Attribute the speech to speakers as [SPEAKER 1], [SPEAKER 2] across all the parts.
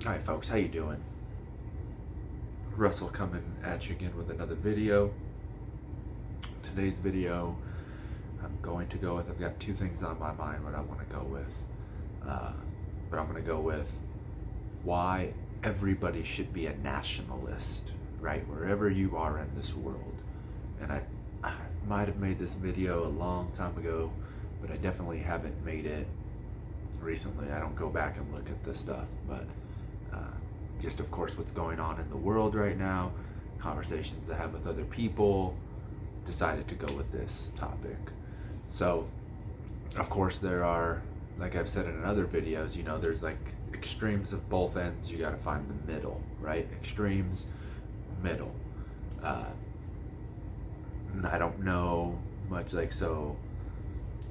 [SPEAKER 1] All right, folks, how you doing? Russell coming at you again with another video. Today's video, I'm going to go with, I've got two things on my mind what I want to go with. But I'm going to go with why everybody should be a nationalist, right? Wherever you are in this world. And I might have made this video a long time ago, but I definitely haven't made it recently. I don't go back and look at this stuff, but just of course what's going on in the world right now, conversations I have with other people, decided to go with this topic. So of course there are, like I've said in other videos, there's like extremes of both ends. You got to find the middle, right? Extremes, middle. uh, I don't know much, like, so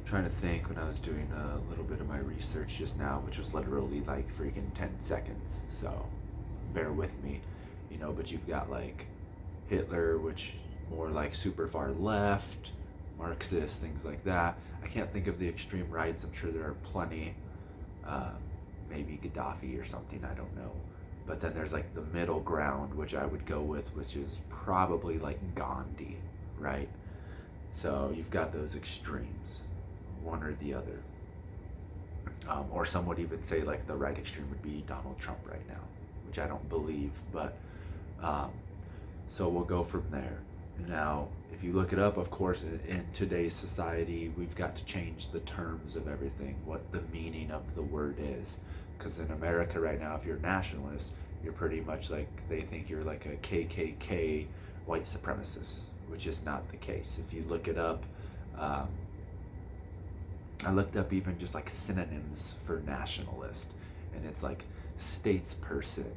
[SPEAKER 1] trying to think when I was doing a little bit of my research just now, which was literally like freaking 10 seconds. So bear with me, but you've got like Hitler, which more like super far left, Marxist, things like that. I can't think of the extreme rights. I'm sure there are plenty. Uh, Maybe Gaddafi or something, I don't know. But then there's like the middle ground, which I would go with, which is probably like Gandhi, right? So you've got those extremes, one or the other. Or some would even say like the right extreme would be Donald Trump right now, which I don't believe, but um, so we'll go from there. Now, if you look it up, of course, in today's society, we've got to change the terms of everything, what the meaning of the word is. Because in America right now, if you're a nationalist, you're pretty much like, they think you're like a KKK white supremacist, which is not the case. If you look it up, um, I looked up even just like synonyms for nationalist, and it's like statesperson,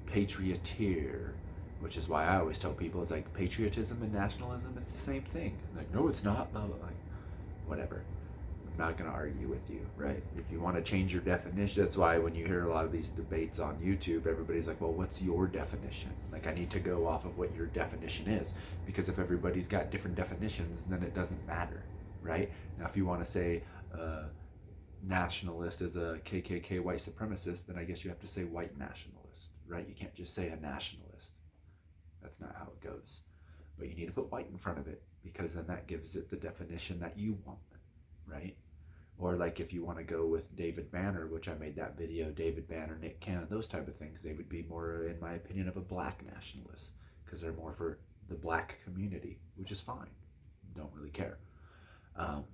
[SPEAKER 1] patrioteer, which is why I always tell people it's like patriotism and nationalism, it's the same thing. Like, no, it's not. Blah, blah, like, whatever. I'm not going to argue with you, right? If you want to change your definition, that's why when you hear a lot of these debates on YouTube, everybody's like, well, what's your definition? Like, I need to go off of what your definition is, because if everybody's got different definitions, then it doesn't matter, right? Now, if you want to say nationalist is a KKK white supremacist, then I guess you have to say white nationalist, right? You can't just say a nationalist. That's not how it goes. But you need to put white in front of it, because then that gives it the definition that you want, right? Or like if you want to go with David Banner, which I made that video, David Banner, Nick Cannon, those type of things, they would be more, in my opinion, of a black nationalist, because they're more for the black community, which is fine. Don't really care. Um,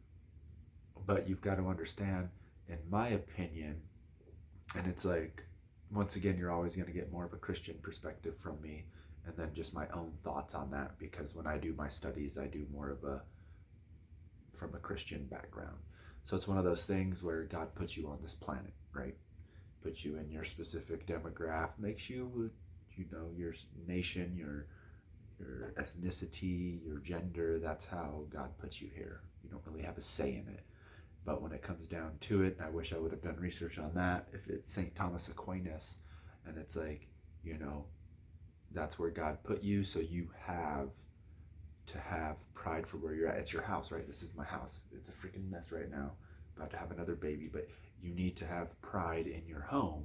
[SPEAKER 1] but you've got to understand, in my opinion, and it's like, once again, you're always going to get more of a Christian perspective from me, and then just my own thoughts on that, because when I do my studies, I do more of a from a Christian background. So it's one of those things where God puts you on this planet, right? Puts you in your specific demographic, makes you, your nation, your ethnicity, your gender. That's how God puts you here. You don't really have a say in it. But when it comes down to it, and I wish I would have done research on that, if it's St. Thomas Aquinas, and it's like, you know, that's where God put you, so you have to have pride for where you're at. It's your house, right? This is my house. It's a freaking mess right now. About to have another baby, but you need to have pride in your home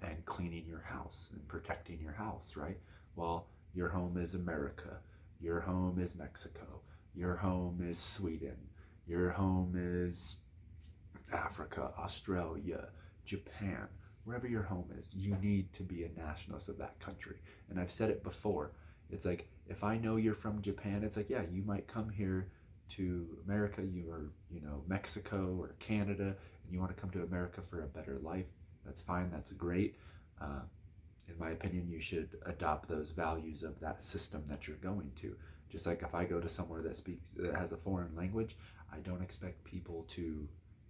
[SPEAKER 1] and cleaning your house and protecting your house, right? Well, your home is America. Your home is Mexico. Your home is Sweden. Your home is Africa, Australia, Japan. Wherever your home is, you need to be a nationalist of that country. And I've said it before. It's like, if I know you're from Japan, it's like, yeah, you might come here to America, you are, Mexico or Canada, and you want to come to America for a better life. That's fine. That's great. Uh, in my opinion, you should adopt those values of that system that you're going to. Just like if I go to somewhere that has a foreign language, I don't expect people to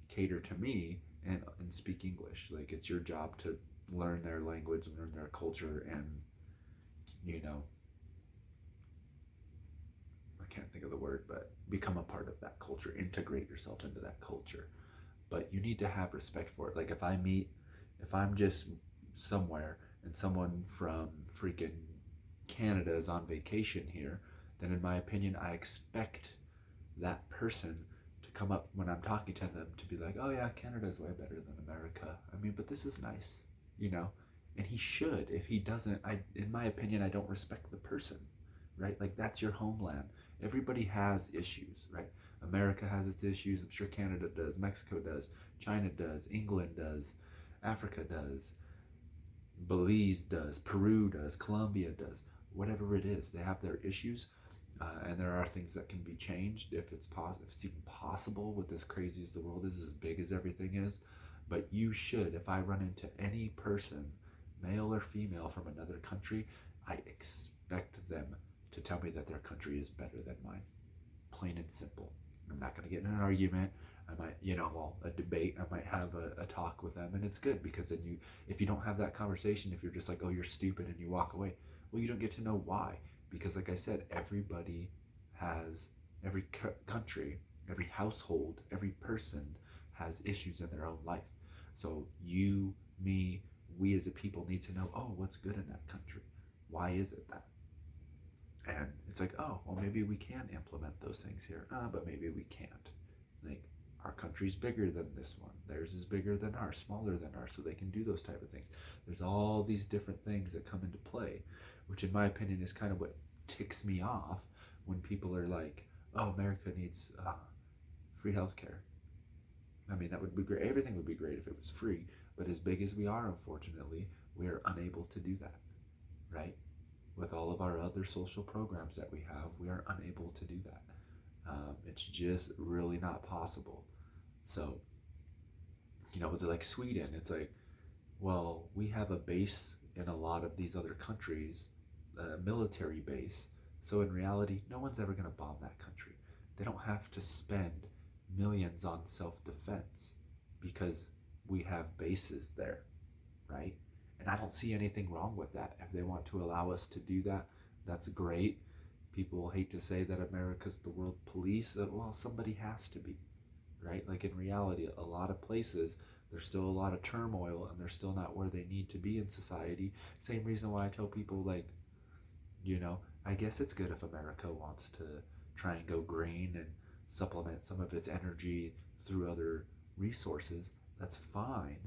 [SPEAKER 1] cater to me and speak English. Like, it's your job to learn their language, learn their culture, and you know, I can't think of the word, but become a part of that culture, integrate yourself into that culture. But you need to have respect for it. Like, if I'm just somewhere and someone from freaking Canada is on vacation here, then in my opinion, I expect that person to come up when I'm talking to them to be like, oh yeah, Canada is way better than America. I mean, but this is nice. you know, and he should. If he doesn't, in my opinion, I don't respect the person, right? Like that's your homeland. Everybody has issues, right? America has its issues. I'm sure Canada does, Mexico does, China does, England does, Africa does, Belize does, Peru does, Colombia does, whatever it is. They have their issues, and there are things that can be changed if it's if it's even possible with as crazy as the world is, as big as everything is. But you should, if I run into any person, male or female, from another country, I expect them to tell me that their country is better than mine. Plain and simple. I'm not going to get in an argument. I might, well, a debate. I might have a talk with them, and it's good because then if you don't have that conversation, if you're just like, oh, you're stupid, and you walk away, well, you don't get to know why. Because, like I said, everybody has, every country, every household, every person has issues in their own life. So you, me, we as a people need to know, oh, what's good in that country? Why is it that? And it's like, oh, well, maybe we can implement those things here, but maybe we can't. Like, our country's bigger than this one. Theirs is bigger than ours, smaller than ours, so they can do those type of things. There's all these different things that come into play, which in my opinion is kind of what ticks me off when people are like, oh, America needs free healthcare. I mean, that would be great. Everything would be great if it was free, but as big as we are, unfortunately, we are unable to do that, right? With all of our other social programs that we have, we are unable to do that. It's just really not possible. So, with like Sweden, it's like, well, we have a base in a lot of these other countries, a military base. So in reality, no one's ever going to bomb that country. They don't have to spend millions on self-defense because we have bases there, right? And I don't see anything wrong with that. If they want to allow us to do that, that's great. People hate to say that America's the world police. Well, somebody has to be, right? Like in reality, a lot of places, there's still a lot of turmoil and they're still not where they need to be in society. Same reason why I tell people, like, I guess it's good if America wants to try and go green and supplement some of its energy through other resources. That's fine.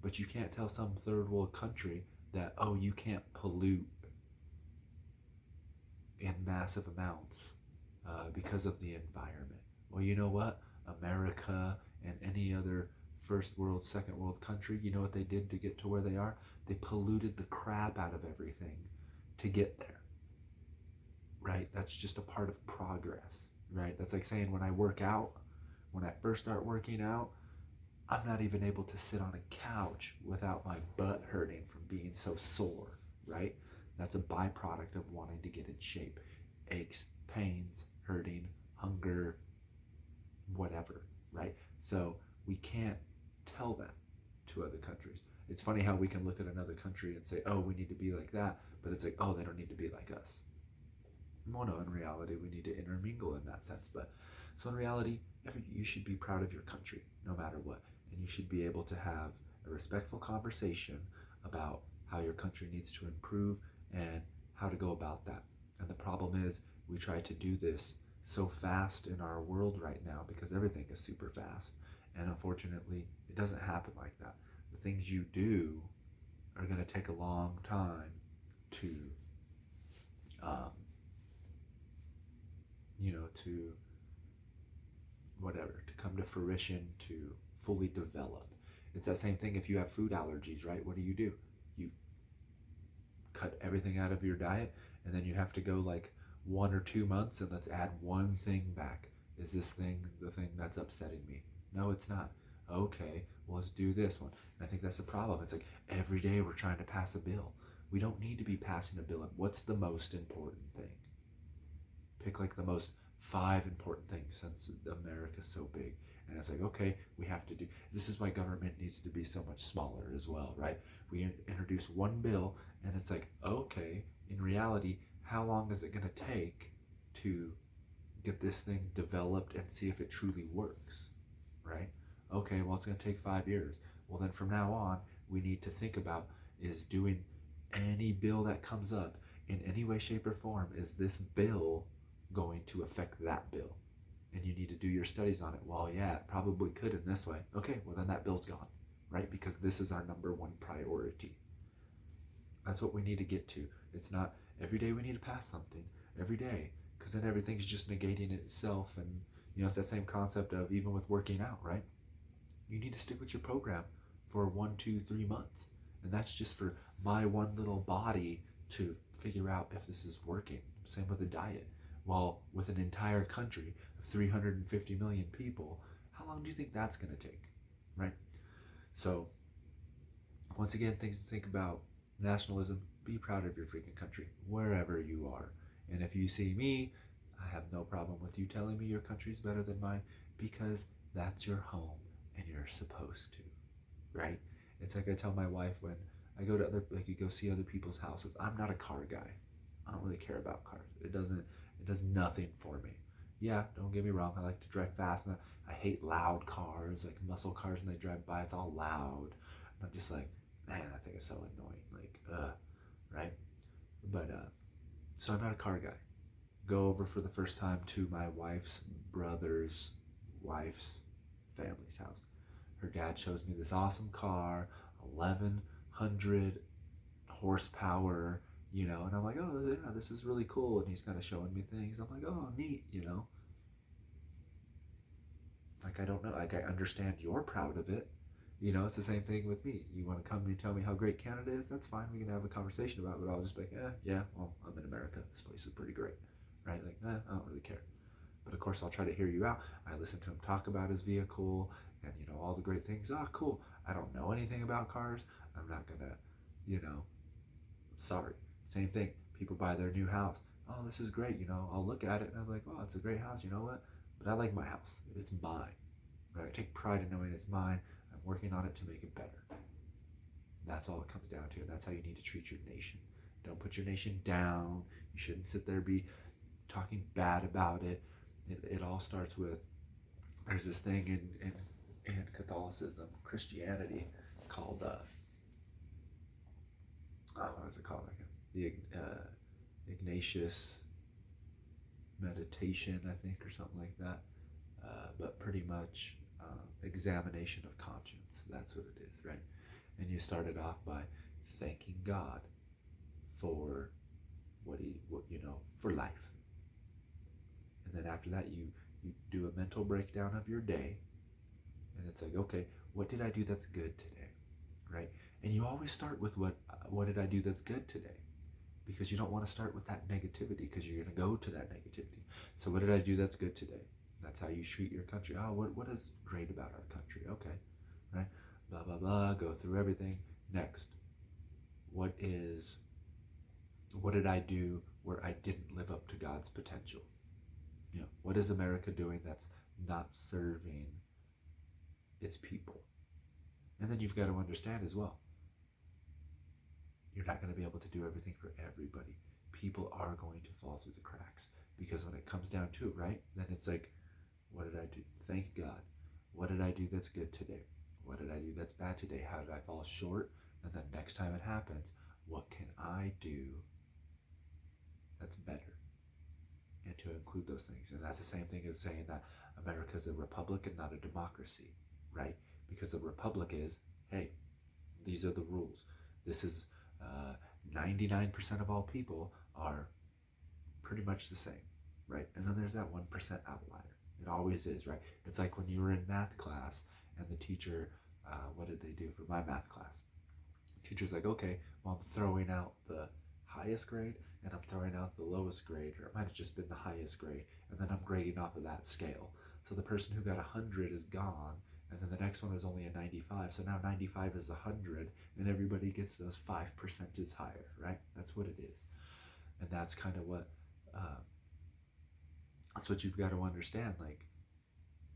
[SPEAKER 1] But you can't tell some third world country that, oh, you can't pollute in massive amounts because of the environment. Well, you know what? America and any other first world, second world country, you know what they did to get to where they are? They polluted the crap out of everything to get there, right? That's just a part of progress, right? That's like saying when I work out, when I first start working out, I'm not even able to sit on a couch without my butt hurting from being so sore, right? That's a byproduct of wanting to get in shape. Aches, pains, hurting, hunger, whatever, right? So we can't tell that to other countries. It's funny how we can look at another country and say, oh, we need to be like that, but it's like, oh, they don't need to be like us. Well, no, in reality, we need to intermingle in that sense. But so in reality, you should be proud of your country, no matter what. And you should be able to have a respectful conversation about how your country needs to improve and how to go about that. And the problem is we try to do this so fast in our world right now because everything is super fast. And unfortunately, it doesn't happen like that. The things you do are going to take a long time to, to whatever, to come to fruition, to fully develop. It's that same thing if you have food allergies, right? What do? You cut everything out of your diet, and then you have to go like 1 or 2 months and let's add one thing back. Is this thing the thing that's upsetting me? No, it's not. Okay, well, let's do this one. And I think that's the problem. It's like every day we're trying to pass a bill. We don't need to be passing a bill. What's the most important thing? Pick like the most 5 important things since America's so big. And it's like, okay, we have to do, this is why government needs to be so much smaller as well, right? We introduce one bill and it's like, okay, in reality, how long is it going to take to get this thing developed and see if it truly works, right? Okay, well, it's going to take 5 years. Well, then from now on, we need to think about is doing any bill that comes up in any way, shape, or form, is this bill going to affect that bill? And you need to do your studies on it. Well, yeah, it probably could in this way. Okay, well, then that bill's gone, right? Because this is our number one priority. That's what we need to get to. It's not every day we need to pass something every day, because then everything's just negating itself. And it's that same concept of even with working out, right? You need to stick with your program for 1, 2, 3 months, and that's just for my one little body to figure out if this is working. Same with a diet. Well, with an entire country of 350 million people, how long do you think that's going to take, right? So once again, things to think about: nationalism. Be proud of your freaking country, wherever you are. And if you see me, I have no problem with you telling me your country's better than mine, because that's your home and you're supposed to, right? It's like I tell my wife when I go to like you go see other people's houses. I'm not a car guy. I don't really care about cars. It does nothing for me. Yeah, don't get me wrong. I like to drive fast, and I hate loud cars, like muscle cars, and they drive by. It's all loud. And I'm just like, man, that thing is so annoying. Like, right? But so I'm not a car guy. Go over for the first time to my wife's brother's wife's family's house. Her dad shows me this awesome car, 1100 horsepower, and I'm like, oh, yeah, this is really cool. And he's kind of showing me things. I'm like, oh, neat. Like, I don't know. Like, I understand you're proud of it. It's the same thing with me. You want to come and tell me how great Canada is? That's fine. We can have a conversation about it. But I'll just be like, yeah, well, I'm in America. This place is pretty great, right? Like, I don't really care. But of course, I'll try to hear you out. I listen to him talk about his vehicle and, all the great things. Ah, cool. I don't know anything about cars. I'm not going to, sorry. Same thing. People buy their new house. Oh, this is great. I'll look at it and I'm like, oh, it's a great house. You know what? But I like my house. It's mine. Right? I take pride in knowing it's mine. I'm working on it to make it better. That's all it comes down to. And that's how you need to treat your nation. Don't put your nation down. You shouldn't sit there be talking bad about it. It all starts with, there's this thing in Catholicism, Christianity, called what is it called again? The Ignatius meditation, I think, or something like that. But pretty much examination of conscience. That's what it is, right? And you started off by thanking God for for life. And then after that, you do a mental breakdown of your day, and it's like, okay, what did I do that's good today, right? And you always start with what did I do that's good today, because you don't want to start with that negativity, because you're going to go to that negativity. So what did I do that's good today? That's how you treat your country. Oh, what is great about our country? Okay, right? Blah blah blah. Go through everything. Next, what did I do where I didn't live up to God's potential? What is America doing that's not serving its people? And then you've got to understand as well, you're not going to be able to do everything for everybody. People are going to fall through the cracks, because when it comes down to it, right, then it's like, what did I do? Thank God. What did I do that's good today? What did I do that's bad today? How did I fall short? And then next time it happens, what can I do that's better? And to include those things. And that's the same thing as saying that America is a republic and not a democracy, right? Because a republic is, hey, these are the rules. This is 99% of all people are pretty much the same, right? And then there's that 1% outlier. It always is, right? It's like when you were in math class and the teacher, what did they do for my math class? The teacher's like, okay, well, I'm throwing out the highest grade and I'm throwing out the lowest grade, or it might have just been the highest grade, and then I'm grading off of that scale. So the person who got 100 is gone, and then the next one is only a 95. So now 95 is 100, and everybody gets those 5% higher, right? That's what it is. And that's kind of that's what you've got to understand. Like,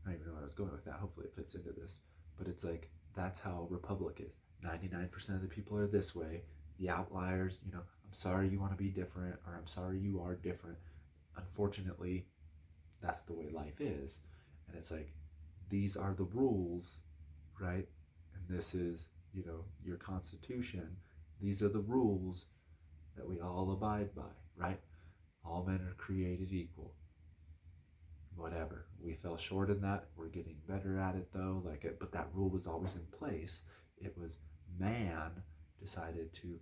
[SPEAKER 1] I don't even know where I was going with that. Hopefully it fits into this. But it's like, that's how Republic is. 99% of the people are this way. The outliers, I'm sorry you want to be different, or I'm sorry you are different. Unfortunately, that's the way life is. And it's like, these are the rules, right? And this is, your Constitution. These are the rules that we all abide by, right? All men are created equal. Whatever. We fell short in that. We're getting better at it, though. But that rule was always in place. It was man decided to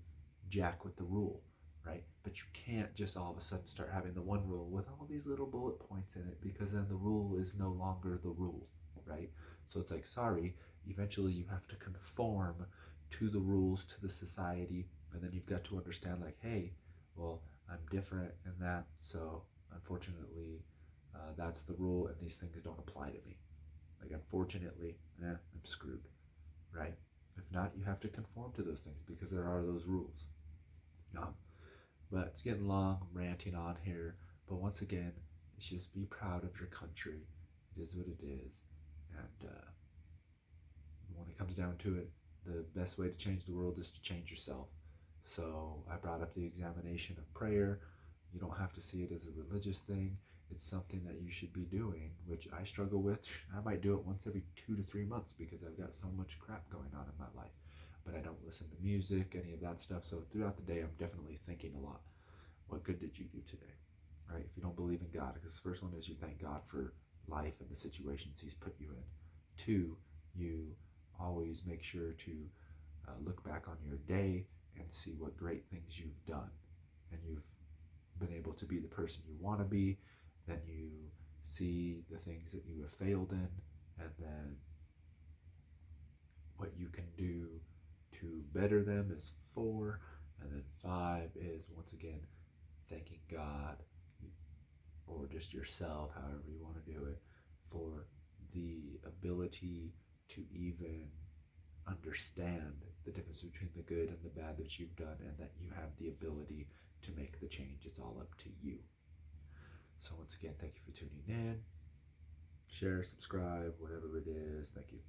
[SPEAKER 1] jack with the rule, right? But you can't just all of a sudden start having the one rule with all these little bullet points in it, because then the rule is no longer the rule, right? So it's like, sorry, eventually you have to conform to the rules, to the society, and then you've got to understand, like, hey, well, I'm different in that, so unfortunately, that's the rule, and these things don't apply to me. Like, unfortunately, I'm screwed, right? If not, you have to conform to those things because there are those rules. Um, but it's getting long, I'm ranting on here. But once again, it's just be proud of your country. It is what it is. And when it comes down to it, the best way to change the world is to change yourself. So I brought up the examination of prayer. You don't have to see it as a religious thing. It's something that you should be doing, which I struggle with. I might do it once every 2 to 3 months because I've got so much crap going on in my life. But I don't listen to music, any of that stuff. So throughout the day, I'm definitely thinking a lot. What good did you do today? Right? If you don't believe in God, because the first one is you thank God for life and the situations He's put you in. Two, you always make sure to look back on your day and see what great things you've done, and you've been able to be the person you want to be. Then you see the things that you have failed in, and then what you can do to better them is 4. And then 5 is, once again, thanking God, or just yourself, however you want to do it, for the ability to even understand the difference between the good and the bad that you've done, and that you have the ability to make the change. It's all up to you. So once again, thank you for tuning in. Share, subscribe, whatever it is. Thank you.